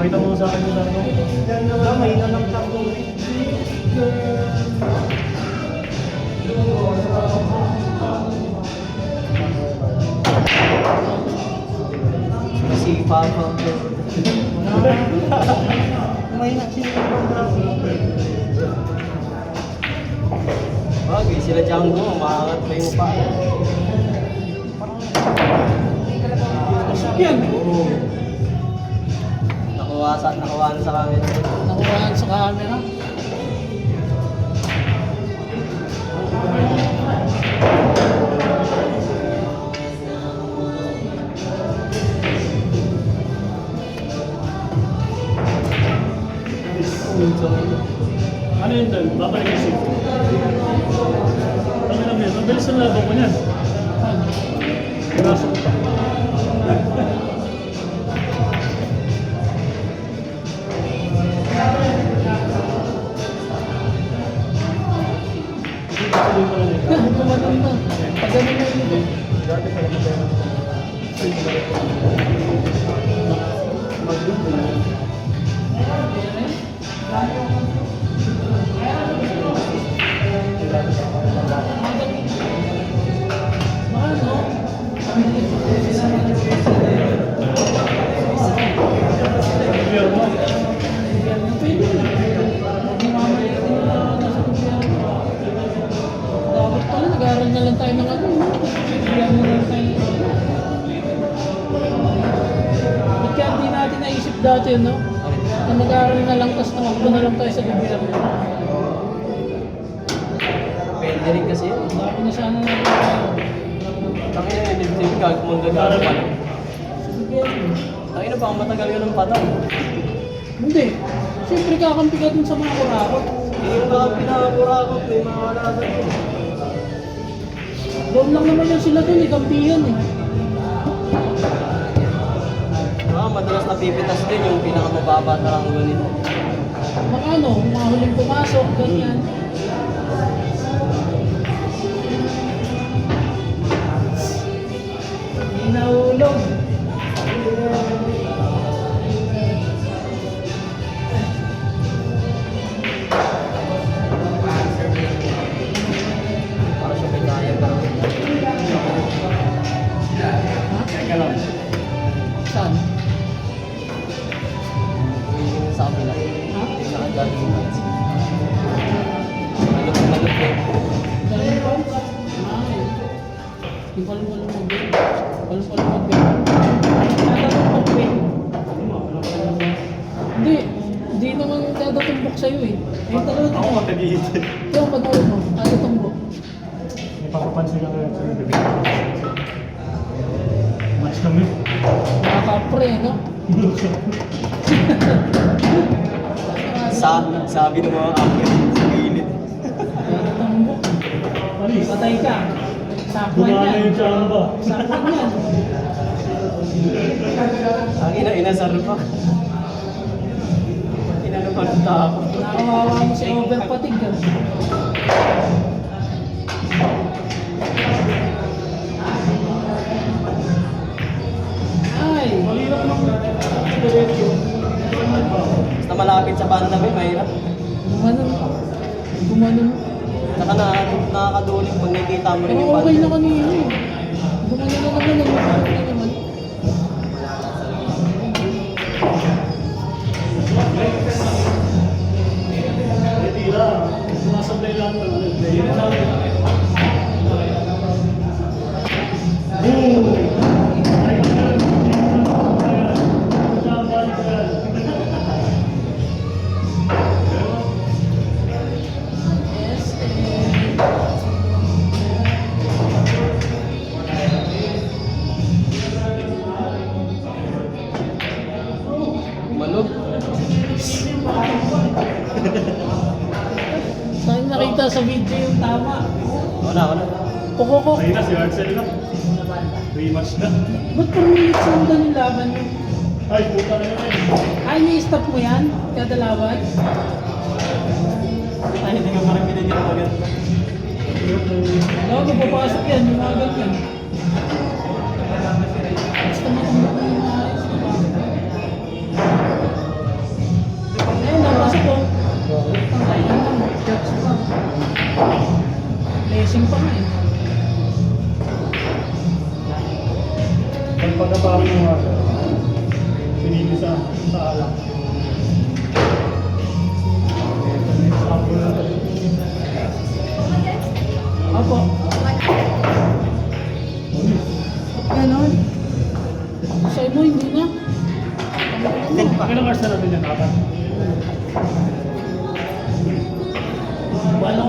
Pakita mo sa akin yung ano. May na lang tapo. Si Papa. May na sila. Bagay sila Django, maangat pa yung pa. Masakyan. Oo. Nakuhaan sa camera. Nakuhaan sa camera. Ano yun doon? Babalik yung shift. Kami lang yun. Mabilis ang laban ko niyan. Piraso ko pa. Kumanon na. Pagano na yun eh. Dati pa yung pera. Mag-doon na yun. Dapat pala nag-aaral na lang tayo ng ano. Bigyan na lang tayo. Ba't kaya hindi natin naisip dati yun, no? Na mag-aaral na lang, tapos tumakbo na lang tayo sa gobyerno. Pwede rin kasi yun. Sabi na sana natin tayo. Taki na yun, kag mong gagawin pa lang. Sa gobyerno. Taki na baka matagal ka ng patay. Hindi. Siyempre kakampi ka dun sa mga kurakot. Hindi yung baka pinakakurakot, may mga wala sa yun. Doon lang naman yan sila dun, kampihan eh. Madalas napipitas din yung pinakamababa na ranggo nila. Mga ano, mga huling pumasok, ganyan. Hindi nahulog. Para siya may kaya pa. Teka lang. Saan? Sa kabila. Ha? Nakagaling yung lights. Malupit eh. Galing pa? Ay. Yung palong-palong mag-bing. Palong-palong mag-bing. Tatatong mag-bing. Hindi naman tatatumbok sa'yo eh. Ayun talaga. Ako matagihit. Yung pag-uwi mo, tatatumbok. May papapansin ka ngayon sa gabi. Match kami. Nakaka-pre, no? Sabi ng mga angel sa gilid. Tatatumbok. Alis. Patay ka. Sakwan Gumana yan. yung chamba. Sakwan yan. Ang inasar pa. Inano pa ng tao. Nakawawa mo si overpatig ka. Ay! Malirap lang. Diretso. Basta malapit sa banda may mahirap. Gumanon. Gumanon. Saka nakakaduling pag nakikita mo rin yung Pero okay banda. na kanina eh. Gumanon na naman. Gumanon na naman. May tira. Sumasablay lang. Nahirap natin. Boom! Yes, eh. Manog. Saan nakita sa video yung tama? Wala. Pukokok. Ayun na, si Arcel na. Rematch na. Ba't per minutes sundan yung laban yun? Ay, puta na yun eh. Ay, ni-stop mo yan? Kada laban? Ay, hindi ka parang binigyan ng maganda. Oo, mapapasok yan, yung mga ganyan. Basta matumbok mo yung maayos. lasing pa nga eh. Ang pagkapang mo nga, pinili sa alak. Sample na ito. Apo. Ganon. Sa mo, hindi na. Ilang hours na natin yan, apat? Walang